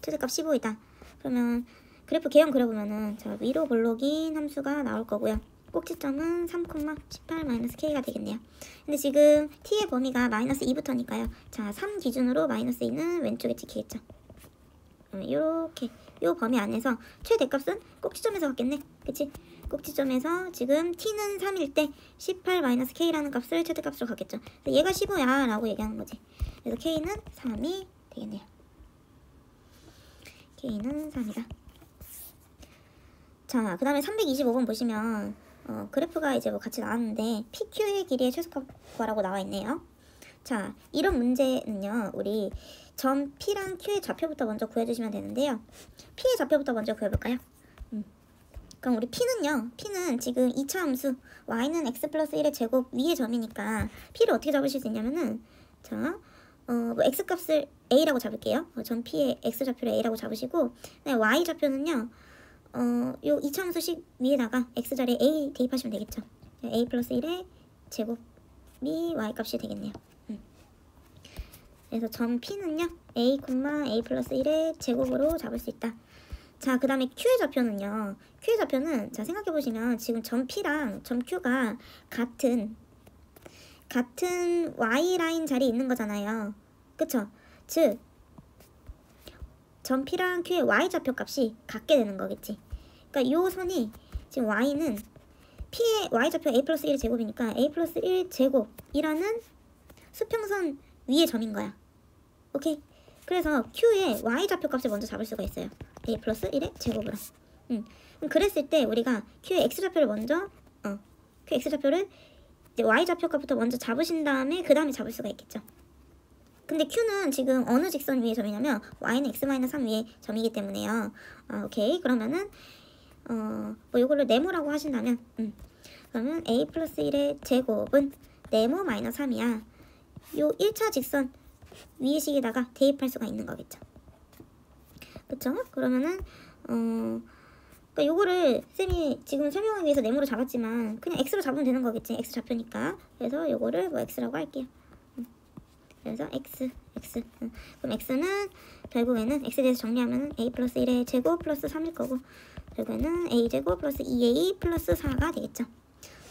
최소값 15이다. 그러면 그래프 개형 그려보면은 자 위로 볼록인 함수가 나올 거고요. 꼭지점은 3,18-k가 되겠네요. 근데 지금 t의 범위가 마이너스 2부터니까요. 자 3 기준으로 마이너스 2는 왼쪽에 찍히겠죠. 그러면 이렇게 요 범위 안에서 최대값은 꼭지점에서 갖겠네. 그치? 꼭지점에서 지금 t는 3일 때 18-k라는 값을 최대값으로 갖겠죠. 얘가 15야 라고 얘기하는 거지. 그래서 k는 3이 되겠네요. k는 3이다. 자, 그 다음에 325번 보시면 그래프가 이제 뭐 같이 나왔는데 PQ의 길이의 최소값 구하라고 나와 있네요. 자, 이런 문제는요, 우리 점 P랑 Q의 좌표부터 먼저 구해주시면 되는데요. P의 좌표부터 먼저 구해볼까요? 그럼 우리 p는 지금 2차 함수 y는 x 플러스 1의 제곱 위의 점이니까 p를 어떻게 잡으실 수 있냐면은 자, 뭐 x 값을 a라고 잡을게요. 전 p의 x 좌표를 a라고 잡으시고 y 좌표는요 요 2차 함수식 위에다가 x 자리에 a 대입하시면 되겠죠. a 플러스 1의 제곱이 y 값이 되겠네요. 그래서 점 p는요 a, a 플러스 1의 제곱으로 잡을 수 있다. 자, 그 다음에 q의 좌표는요. q의 좌표는 자 생각해보시면 지금 점 p랑 점 q가 같은 y라인 자리에 있는 거잖아요. 그쵸? 즉 점 p랑 q의 y 좌표 값이 같게 되는 거겠지. 그러니까 요 선이 지금 y는 p의 y 좌표 a 플러스 1의 제곱이니까 a 플러스 1 제곱이라는 수평선 위의 점인 거야. 오케이? 그래서 q의 y 좌표 값을 먼저 잡을 수가 있어요. a 플러스 1의 제곱으로. 그럼 그랬을 때 우리가 q의 x 좌표를 먼저 q x 좌표를 이제 y 좌표 값부터 먼저 잡으신 다음에 그 다음에 잡을 수가 있겠죠. 근데 q는 지금 어느 직선 위의 점이냐면 y는 x-3 위의 점이기 때문에요. 오케이. 그러면은 뭐 요거를 네모라고 하신다면 그러면 a 플러스 1의 제곱은 네모 마이너스 3이야. 요 1차 직선 위의 식에다가 대입할 수가 있는 거겠죠. 그쵸? 그러면은 그러니까 요거를 쌤이 지금 설명하기 위해서 네모로 잡았지만 그냥 x로 잡으면 되는 거겠지. x 좌표니까. 그래서 요거를 뭐 x라고 할게요. 그래서 x 그럼 x는 결국에는 x에 대해서 정리하면 a 플러스 1의 제곱 플러스 3일 거고 결국에는 a 제곱 플러스 2a 플러스 4가 되겠죠.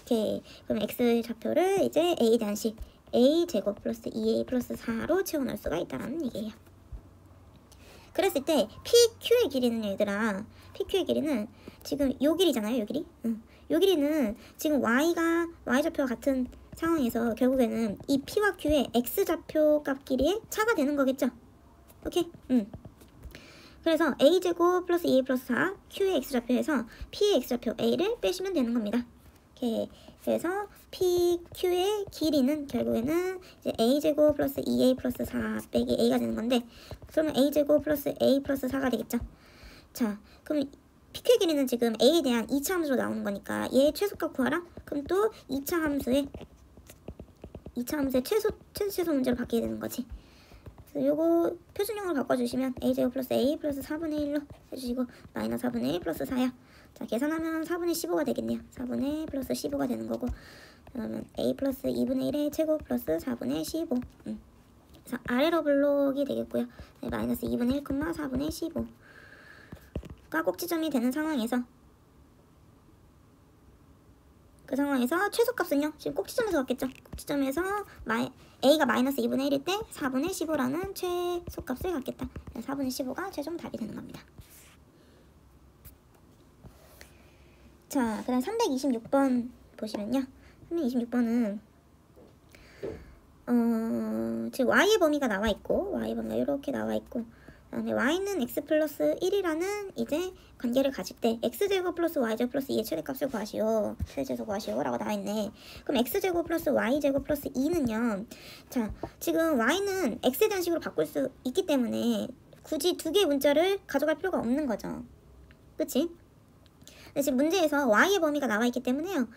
오케이. 그럼 x 좌표를 이제 a에 대한 식 a 제곱 플러스 2a 플러스 4로 채워넣을 수가 있다는 얘기예요. 그랬을 때 PQ의 길이는 얘들아 PQ의 길이는 지금 요 길이잖아요. 요 길이. 요 길이는 지금 y가 y좌표와 같은 상황에서 결국에는 이 P와 Q의 X좌표 값 길이의 차가 되는 거겠죠. 오케이? 그래서 A제곱 플러스 2A 플러스 4 Q의 X좌표에서 P의 X좌표 A를 빼시면 되는 겁니다. 오케이. 그래서 PQ의 길이는 결국에는 이제 A제곱 플러스 2A 플러스 4 빼기 A가 되는 건데 그러면 A제곱 플러스 A 플러스 4가 되겠죠. 자, 그럼 PQ의 길이는 지금 A에 대한 2차 함수로 나오는 거니까 얘의 최소값 구하라? 그럼 또 2차 함수의 최소 문제로 바뀌게 되는 거지. 그래서 요거 표준형으로 바꿔주시면 a제곱 플러스 a 플러스 4분의 1로 해주시고 마이너스 4분의 1 플러스 4야. 자, 계산하면 4분의 15가 되겠네요. 4분의 플러스 15가 되는 거고 그러면 a 플러스 2분의 1의 제곱 플러스 4분의 15 그래서 아래로 블록이 되겠고요. 네, 마이너스 2분의 1, 4분의 15가 꼭지점이 되는 상황에서 그 상황에서 최소값은요. 지금 꼭지점에서 왔겠죠. 꼭지점에서 a가 마이너스 2분의 1일 때 4분의 15라는 최소값을 갖겠다. 4분의 15가 최종 답이 되는 겁니다. 자, 그 다음 326번 보시면요. 326번은 지금 y의 범위가 나와 있고 y의 범위가 이렇게 나와 있고 그다음에 y는 x 플러스 1이라는 이제 관계를 가질 때 x제곱 플러스 y제곱 플러스 2의 최대값을 구하시오. 최대값을 구하시오 라고 나와 있네. 그럼 x제곱 플러스 y제곱 플러스 2는요. 자, 지금 y는 x에 대한 식으로 바꿀 수 있기 때문에 굳이 두 개의 문자를 가져갈 필요가 없는 거죠. 그치? 근데 지금 문제에서 y의 범위가 나와 있기 때문에요.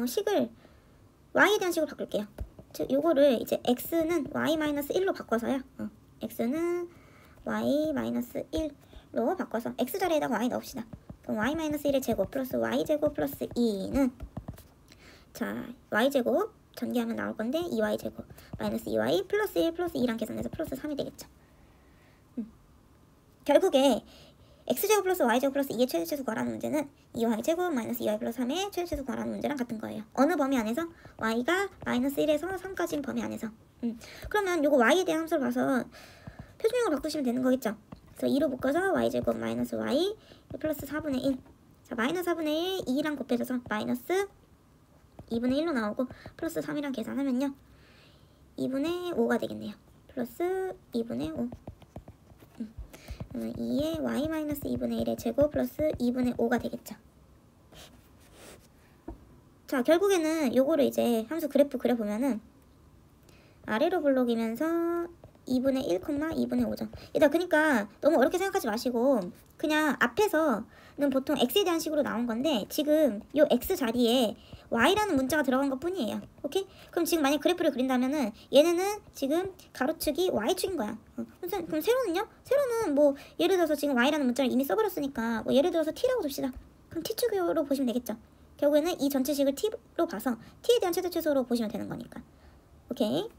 식을 y에 대한 식으로 바꿀게요. 즉 요거를 이제 x는 y-1로 바꿔서요. x는 y-1로 바꿔서 x 자리에다가 y 넣읍시다. 그럼 y-1의 제곱 플러스 y제곱 플러스 2는 자 y제곱 전개하면 나올 건데 2y제곱 마이너스 2y 플러스 1 플러스 2랑 계산해서 플러스 3이 되겠죠. 결국에 x제곱 플러스 y제곱 플러스 2의 최대최소 구하라는 문제는 2y제곱 마이너스 2y 플러스 3의 최대최소 구하라는 문제랑 같은 거예요. 어느 범위 안에서? y가 마이너스 1에서 3까지인 범위 안에서. 그러면 요거 y에 대한 함수를 봐서 표준형으로 바꾸시면 되는 거겠죠. 그래서 2로 묶어서 y제곱 마이너스 y 플러스 4분의 1. 자, 마이너스 4분의 1 2랑 곱해져서 마이너스 2분의 1로 나오고 플러스 3이랑 계산하면요. 2분의 5가 되겠네요. 플러스 2분의 5. 2의 y-2분의 1의 제곱 플러스 2분의 5가 되겠죠. 자, 결국에는 요거를 이제 함수 그래프 그려보면은 아래로 블록이면서 2분의 1, 2분의 5죠. 얘들아, 그러니까 너무 어렵게 생각하지 마시고 그냥 앞에서는 보통 x에 대한 식으로 나온 건데 지금 요 x 자리에 y라는 문자가 들어간 것 뿐이에요. 오케이? 그럼 지금 만약 그래프를 그린다면은 얘네는 지금 가로축이 y축인 거야. 그럼 세로는요? 세로는 뭐 예를 들어서 지금 y라는 문자를 이미 써버렸으니까 뭐 예를 들어서 t라고 둡시다. 그럼 t축으로 보시면 되겠죠. 결국에는 이 전체식을 t로 봐서 t에 대한 최대 최소로 보시면 되는 거니까. 오케이?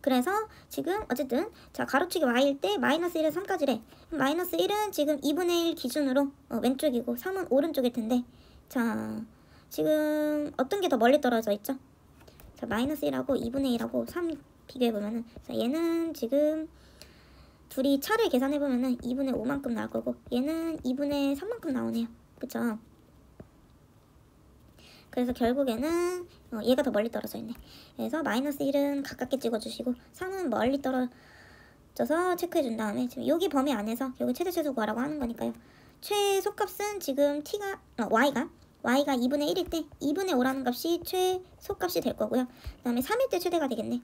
그래서 지금 어쨌든 자 가로축이 y일 때 마이너스 1에서 3까지래. 마이너스 1은 지금 2분의 1 기준으로 왼쪽이고 3은 오른쪽일 텐데 자 지금 어떤 게 더 멀리 떨어져 있죠? 자 마이너스 1하고 2분의 1하고 3 비교해보면은 자 얘는 지금 둘이 차를 계산해보면은 2분의 5만큼 나올 거고 얘는 2분의 3만큼 나오네요. 그쵸? 그래서 결국에는 얘가 더 멀리 떨어져 있네. 그래서 마이너스 1은 가깝게 찍어주시고 3은 멀리 떨어져서 체크해준 다음에 지금 여기 범위 안에서 여기 최대 최소 구하라고 하는 거니까요. 최소값은 지금 y가 2분의 1일 때 2분의 5라는 값이 최소값이 될 거고요. 그 다음에 3일 때 최대가 되겠네.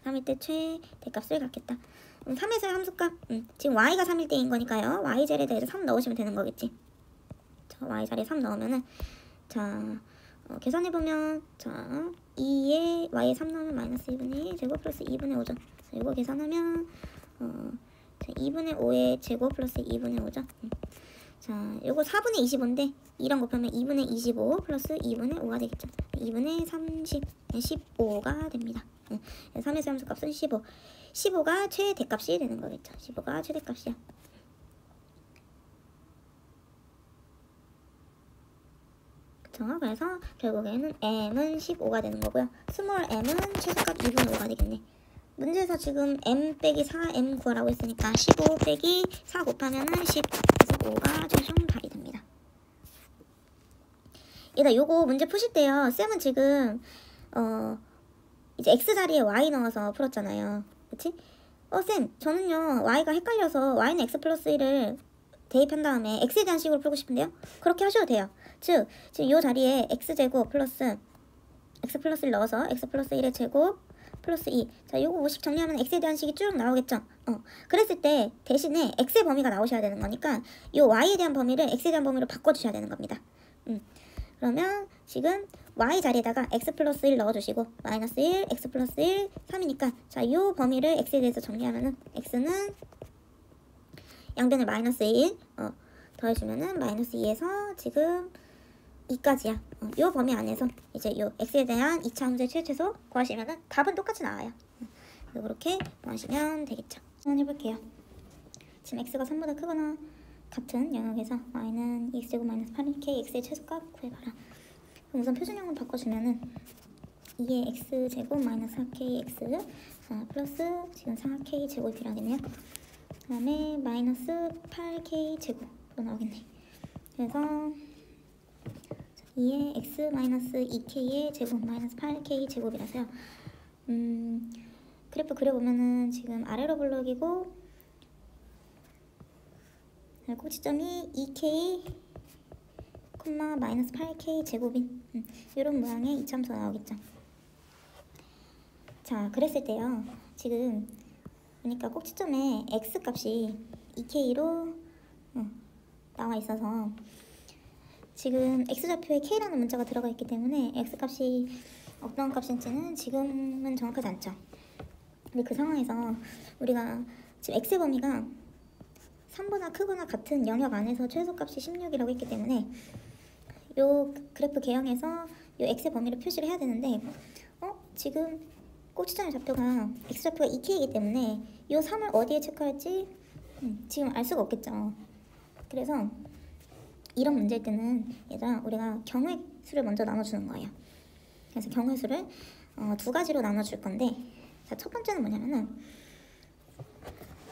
3일 때 최대값을 갖겠다. 3에서의 함수값 지금 y가 3일 때인 거니까요. y 자리에 대해서 3 넣으시면 되는 거겠지. 자, y 자리에 3 넣으면은 자 계산해보면 자 2에 y에 3 넣으면 마이너스 2분의 1 제곱 플러스 2분의 5죠. 자, 이거 계산하면 자, 2분의 5의 제곱 플러스 2분의 5죠. 자 요거 4분의 25인데 2랑 곱하면 2분의 25 플러스 2분의 5가 되겠죠. 2분의 30 15가 됩니다. 3에서 함수값은 15가 최대값이 되는 거겠죠. 15가 최대값이야. 그래서 결국에는 m은 15가 되는 거고요. 스몰 m은 최소값 2분의 5가 되겠네. 문제에서 지금 m 빼기 4m 구하라고 했으니까 15 빼기 4 곱하면은 10. 그래서 5가 최종 답이 됩니다. 얘들아 요거 문제 푸실 때요. 쌤은 지금 이제 x 자리에 y 넣어서 풀었잖아요. 그치? 쌤 저는요 y가 헷갈려서 y는 x 플러스 1을 대입한 다음에 x에 대한 식으로 풀고 싶은데요. 그렇게 하셔도 돼요. 즉 지금 이 자리에 x제곱 플러스 x 플러스 1 넣어서 x 플러스 1의 제곱 플러스 2. 자 요거 모식 정리하면 x에 대한 식이 쭉 나오겠죠. 그랬을 때 대신에 x의 범위가 나오셔야 되는 거니까 요 y에 대한 범위를 x에 대한 범위로 바꿔주셔야 되는 겁니다. 그러면 지금 y 자리에다가 x 플러스 1 넣어주시고 마이너스 1, x 플러스 1, 3이니까 자 요 범위를 x에 대해서 정리하면은 x는 양변을 마이너스 1 더해주면은 마이너스 2에서 지금 2까지야. 요 범위 안에서 이제 요 x에 대한 2차 함수의 최소 구하시면은 답은 똑같이 나와요. 그렇게 구하시면 되겠죠. 한번 해볼게요. 지금 x가 3보다 크거나 같은 영역에서 y는 2x제곱 마이너스 8k x의 최소값 구해봐라. 그럼 우선 표준형을 바꿔주면은 2의 x제곱 마이너스 4kx 플러스 지금 4k 제곱이라겠네요. 그 다음에 마이너스 8k 제곱으로 나오겠네. 그래서 2의 x 마이너스 2k의 제곱 마이너스 8k 제곱이라서요. 그래프 그려보면은 지금 아래로 블럭이고 꼭지점이 2k 마이너스 8k 제곱인 이런 모양의 이차함수가 나오겠죠. 자 그랬을 때요. 지금 그러니까 꼭지점에 x 값이 2k로 나와 있어서 지금 x좌표에 k라는 문자가 들어가 있기 때문에 x 값이 어떤 값인지는 지금은 정확하지 않죠. 근데 그 상황에서 우리가 지금 x의 범위가 3보다 크거나 같은 영역 안에서 최소값이 16이라고 했기 때문에 요 그래프 개형에서 요 x의 범위를 표시를 해야 되는데 지금 꼭지점의 좌표가 x좌표가 2k이기 때문에 요 3을 어디에 체크할지 지금 알 수가 없겠죠. 그래서 이런 문제일 때는 얘들아 우리가 경우의 수를 먼저 나눠주는 거예요. 그래서 경우의 수를 두 가지로 나눠줄 건데 자, 첫 번째는 뭐냐면은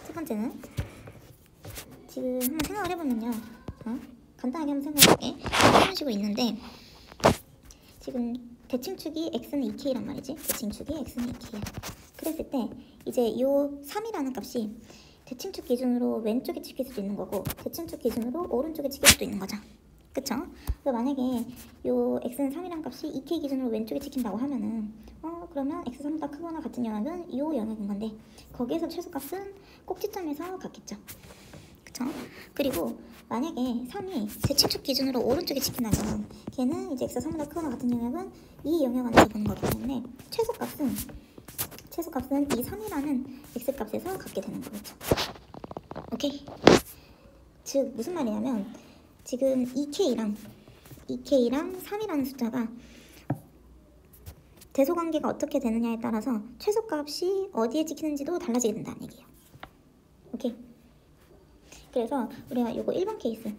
첫 번째는 지금 한번 생각을 해보면요. 간단하게 한번 생각해볼게. 이런 식으로 있는데 지금 대칭축이 x는 2k란 말이지. 대칭축이 x는 2k야. 그랬을 때 이제 요 3이라는 값이 대칭축 기준으로 왼쪽에 찍힐 수도 있는 거고 대칭축 기준으로 오른쪽에 찍힐 수도 있는 거죠. 그쵸? 그래서 만약에 요 x는 3이라는 값이 2k 기준으로 왼쪽에 찍힌다고 하면은 그러면 x3보다 크거나 같은 영역은 이 영역인 건데 거기에서 최소값은 꼭지점에서 같겠죠. 그쵸? 그리고 만약에 3이 제 측축 기준으로 오른쪽에 찍힌다면 걔는 이제 x3보다 크거나 같은 영역은 이 영역 안에서 보는 거기 때문에 최소값은 이 3이라는 x값에서 갖게 되는 거겠죠. 오케이? 즉 무슨 말이냐면 지금 2k랑 3이라는 숫자가 대소관계가 어떻게 되느냐에 따라서 최소값이 어디에 찍히는지도 달라지게 된다는 얘기예요. 오케이? 그래서 우리가 요거 1번 케이스,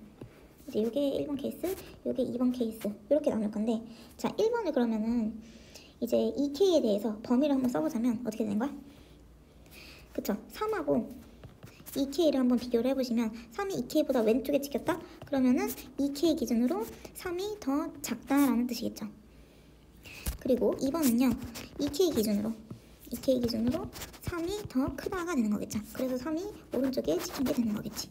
이제 요게 1번 케이스, 요게 2번 케이스 이렇게 나눌 건데, 자 1번을 그러면은 이제 2K에 대해서 범위를 한번 써보자면 어떻게 되는 거야? 그쵸? 3하고 2K를 한번 비교를 해보시면 3이 2K보다 왼쪽에 찍혔다? 그러면은 2K 기준으로 3이 더 작다라는 뜻이겠죠. 그리고 2번은요 2K 기준으로 3이 더 크다가 되는 거겠죠. 그래서 3이 오른쪽에 찍힌 게 되는 거겠지.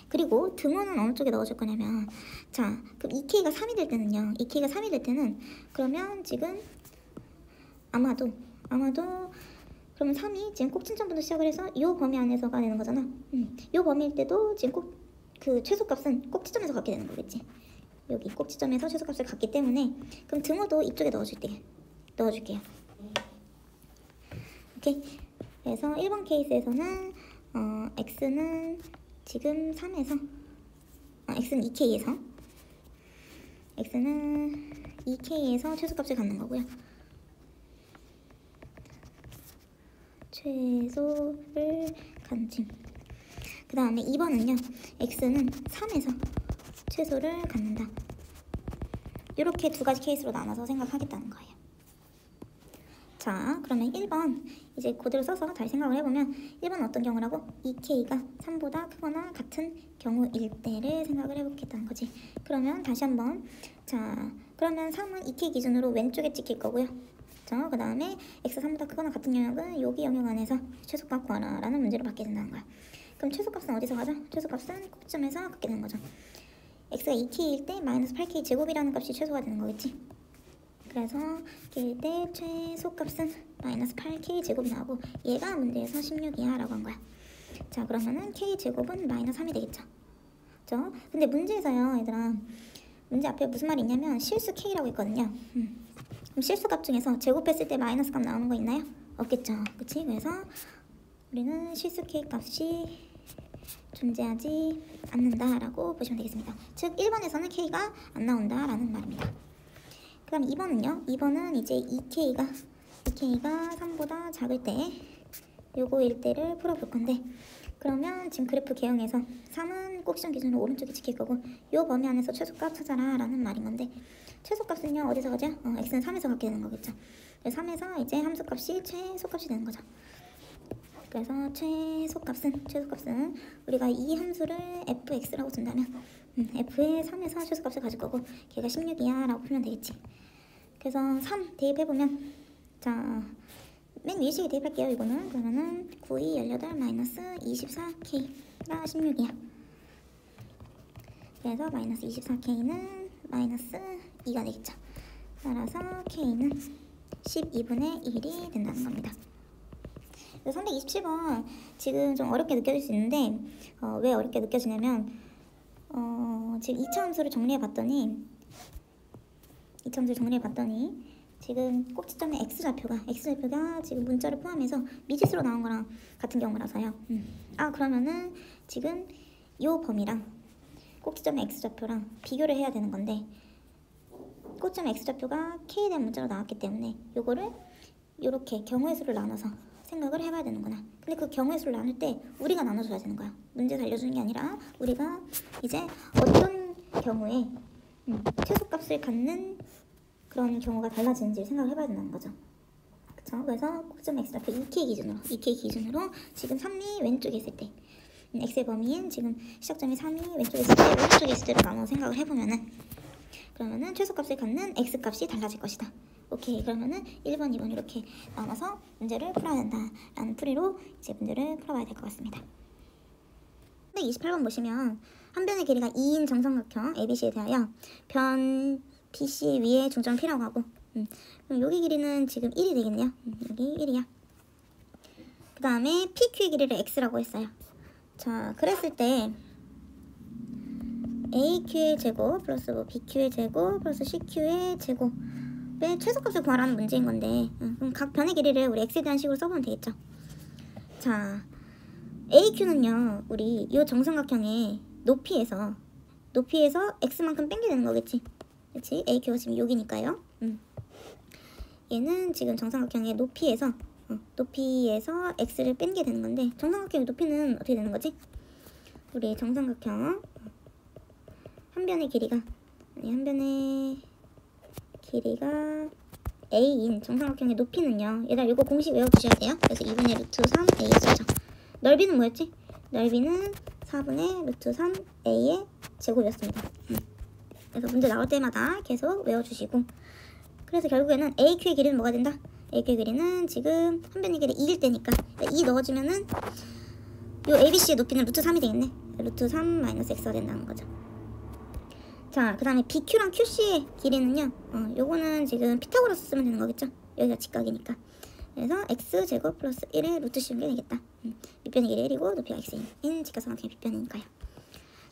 그리고 등호는 어느 쪽에 넣어줄 거냐면, 자 그럼 2K가 3이 될 때는요, 2K가 3이 될 때는 그러면 지금 아마도 그러면 3이 지금 꼭지점부터 시작을 해서 이 범위 안에서가 되는 거잖아. 이 범위일 때도 지금 그 최소값은 꼭지점에서 갖게 되는 거겠지. 여기 꼭지점에서 최소값을 갖기 때문에 그럼 등호도 이쪽에 넣어줄게요. 오케이. 그래서 1번 케이스에서는 x는 지금 3에서 x는 2k에서 최소값을 갖는 거고요. 최소를 간증. 그 다음에 2번은요 x는 3에서 최소를 갖는다. 이렇게 두 가지 케이스로 나눠서 생각하겠다는 거예요. 자 그러면 1번 이제 그대로 써서 잘 생각을 해보면 1번은 어떤 경우라고? 2K가 3보다 크거나 같은 경우일 때를 생각을 해보겠다는 거지. 그러면 다시 한번, 자 그러면 3은 2K 기준으로 왼쪽에 찍힐 거고요. 자 그 다음에 x 3보다 크거나 같은 영역은 여기 영역 안에서 최소값 구하라 라는 문제를 받게 된다는 거야. 그럼 최소값은 어디서 가죠? 최소값은 꼭지점에서 갖게 되는 거죠. x가 2k일 때 마이너스 8k 제곱이라는 값이 최소가 되는 거겠지. 그래서 k일 때 최소값은 마이너스 8k 제곱이 나오고 얘가 문제에서 16이야 라고 한 거야. 자 그러면은 k 제곱은 마이너스 3이 되겠죠. 그죠? 근데 문제에서요 얘들아, 문제 앞에 무슨 말이 있냐면 실수 k라고 있거든요. 그럼 실수값 중에서 제곱했을 때 마이너스 값 나오는 거 있나요? 없겠죠. 그치? 그래서 우리는 실수 k 값이 존재하지 않는다라고 보시면 되겠습니다. 즉 1번에서는 k가 안 나온다라는 말입니다. 그 다음 2번은요. 2번은 이제 2K가 3보다 작을 때 요거일 때를 풀어볼 건데, 그러면 지금 그래프 개형에서 3은 꼭지점 기준으로 오른쪽에 찍힐 거고 요 범위 안에서 최소값 찾아라 라는 말인 건데, 최소값은요 어디서 가죠? x는 3에서 갖게 되는 거겠죠. 3에서 이제 함수값이 최소값이 되는 거죠. 그래서 최소값은 우리가 이 함수를 fx라고 쓴다면 f의 3에서 최소값을 가질 거고 걔가 16이야 라고 풀면 되겠지. 그래서 3 대입해보면, 자 맨 위에 식에 대입할게요. 이거는 그러면은 9, 2, 18 마이너스 24k가 16이야. 그래서 마이너스 24k는 마이너스 2가 되겠죠. 따라서 k는 12분의 1이 된다는 겁니다. 327번 지금 좀 어렵게 느껴질 수 있는데 왜 어렵게 느껴지냐면 지금 2차 함수를 정리해봤더니 지금 꼭지점의 x좌표가 지금 문자를 포함해서 미지수로 나온 거랑 같은 경우라서요. 그러면은 지금 요 범위랑 꼭지점의 x좌표랑 비교를 해야 되는 건데, 꼭지점의 x좌표가 k에 대한 문자로 나왔기 때문에 요거를 요렇게 경우의 수를 나눠서 생각을 해봐야 되는구나. 근데 그 경우의 수를 나눌 때 우리가 나눠줘야 되는 거야. 문제에서 알려주는 게 아니라 우리가 이제 어떤 경우에 최소값을 갖는 그런 경우가 달라지는지 생각을 해봐야 된다는 거죠. 그쵸? 그래서 꼭지점 x좌표 2K 기준으로 지금 3이 왼쪽에 있을 때 x의 범위인 지금 시작점이 3이 왼쪽에 있을 때 오른쪽에 있을 때로 나눠 생각을 해보면은, 그러면은 최소값을 갖는 x값이 달라질 것이다. 오케이. 그러면은 1번, 2번 이렇게 나눠서 문제를 풀어야 된다라는 풀이로 이제 문제를 풀어봐야 될 것 같습니다. 28번 보시면 한 변의 길이가 2인 정삼각형 ABC에 대하여 변 BC 위에 중점 P라고 하고 그럼 여기 길이는 지금 1이 되겠네요. 여기 1이야. 그 다음에 PQ의 길이를 X라고 했어요. 자, 그랬을 때 AQ의 제곱 플러스 뭐 BQ의 제곱 플러스 CQ의 제곱의 최소값을 구하라는 문제인 건데, 그럼 각 변의 길이를 우리 X에 대한 식으로 써보면 되겠죠. 자, AQ는요, 우리 이 정삼각형의 높이에서 X만큼 뺀게 되는 거겠지. 그치? AQ가 지금 여기니까요. 얘는 지금 정삼각형의 높이에서 X를 뺀게 되는 건데, 정삼각형의 높이는 어떻게 되는 거지? 우리 정삼각형 한 변의 길이가 A인 정삼각형의 높이는요, 얘들아 이거 공식 외워두셔야 돼요. 그래서 2분의 루트 3 A였죠. 넓이는 뭐였지? 넓이는 4분의 루트 3 A의 제곱이었습니다. 그래서 문제 나올 때마다 계속 외워주시고, 그래서 결국에는 AQ의 길이는 뭐가 된다? AQ의 길이는 지금 한 변의 길이 2일 때니까 2 넣어주면은 요 ABC의 높이는 루트 3이 되겠네. 루트 3 마이너스 X가 된다는 거죠. 자, 그 다음에 BQ랑 QC의 길이는요, 요거는 지금 피타고라스 쓰면 되는 거겠죠. 여기가 직각이니까. 그래서 X제곱 플러스 1의 루트 씌운 게 되겠다. 밑변의 길이 1이고 높이가 X인 직각삼각형의 빗변이니까요.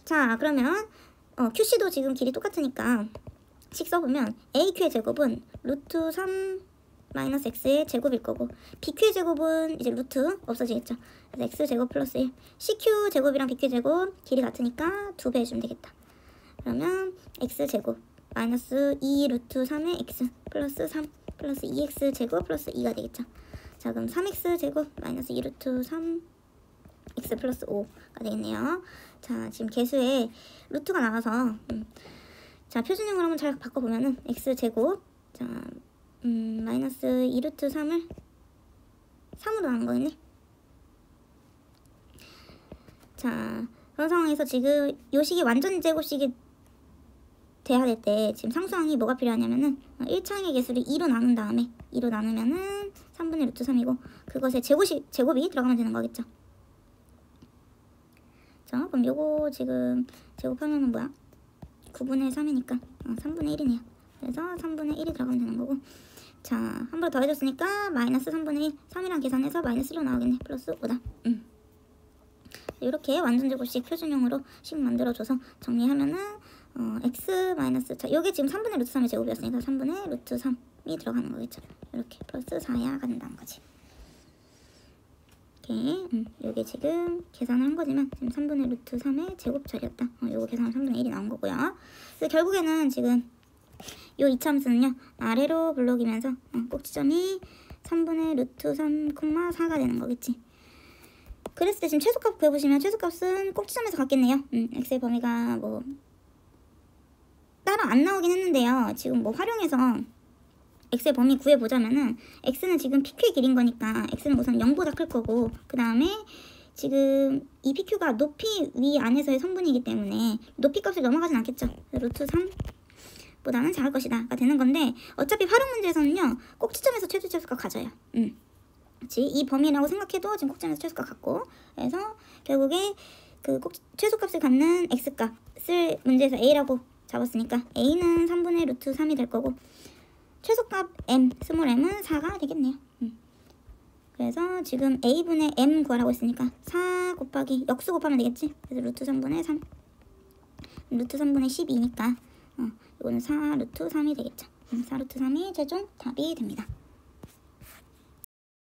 자, 그러면 QC도 지금 길이 똑같으니까 식 써보면 AQ의 제곱은 루트 3 마이너스 X의 제곱일 거고, BQ의 제곱은 이제 루트 없어지겠죠. 그래서 X제곱 플러스 1, CQ 제곱이랑 BQ 제곱 길이 같으니까 2배 해주면 되겠다. 그러면 X제곱 마이너스 2 루트 3의 X 플러스 3 플러스 2X 제곱 플러스 2가 되겠죠. 자, 그럼 3X 제곱 마이너스 2 루트 3 X 플러스 5가 되겠네요. 자, 지금 계수에 루트가 나와서 자, 표준형으로 한번 잘 바꿔보면은 X 제곱, 자, 마이너스 2 루트 3을 3으로 나눈 거겠네. 자, 그런 상황에서 지금 요 식이 완전 제곱식이 돼야 될 때 지금 상수항이 뭐가 필요하냐면은 1차항의 개수를 2로 나눈 다음에 2로 나누면은 3분의 루트 3이고 그것에 제곱이 들어가면 되는 거겠죠. 자, 그럼 요거 지금 제곱하면은 뭐야? 9분의 3이니까 3분의 1이네요. 그래서 3분의 1이 들어가면 되는 거고, 자, 함부로 더해줬으니까 마이너스 3분의 1, 3이랑 계산해서 마이너스 1로 나오겠네. 플러스 5다. 이렇게 완전 제곱식 표준형으로 식 만들어줘서 정리하면은 x 마이너스, 자, 요게 지금 3분의 루트 3의 제곱이었으니까 3분의 루트 3이 들어가는 거겠죠. 이렇게 플러스 4야가 된다는 거지. 이렇게 요게 지금 계산을 한 거지만 지금 3분의 루트 3의 제곱처리였다. 요거 계산은 3분의 1이 나온 거고요. 그래서 결국에는 지금 요 이차함수는요, 아래로 블록이면서 꼭지점이 3분의 루트 3, 4가 되는 거겠지. 그랬을 때 지금 최소값 구해보시면 최소값은 꼭지점에서 같겠네요. x의 범위가 뭐 따로 안 나오긴 했는데요. 지금 뭐 활용해서 x의 범위 구해보자면은 x는 지금 pq의 길인 거니까 x는 우선 0보다 클 거고, 그 다음에 지금 이 pq가 높이 위 안에서의 성분이기 때문에 높이 값을 넘어가진 않겠죠. 루트 3보다는 작을 것이다 가 되는 건데, 어차피 활용 문제에서는요 꼭지점에서 최소값 가져요. 이 범위라고 생각해도 지금 꼭지점에서 최소값 같고, 그래서 결국에 그 최소값을 갖는 x값을 문제에서 a라고 잡았으니까 a는 3분의 루트 3이 될 거고, 최소값 m, 스몰 m은 4가 되겠네요. 그래서 지금 a분의 m 구하라고 했으니까 4 곱하기 역수 곱하면 되겠지. 그래서 루트 3분의 3, 루트 3분의 12니까 이거는 4 루트 3이 되겠죠. 4 루트 3이 최종 답이 됩니다.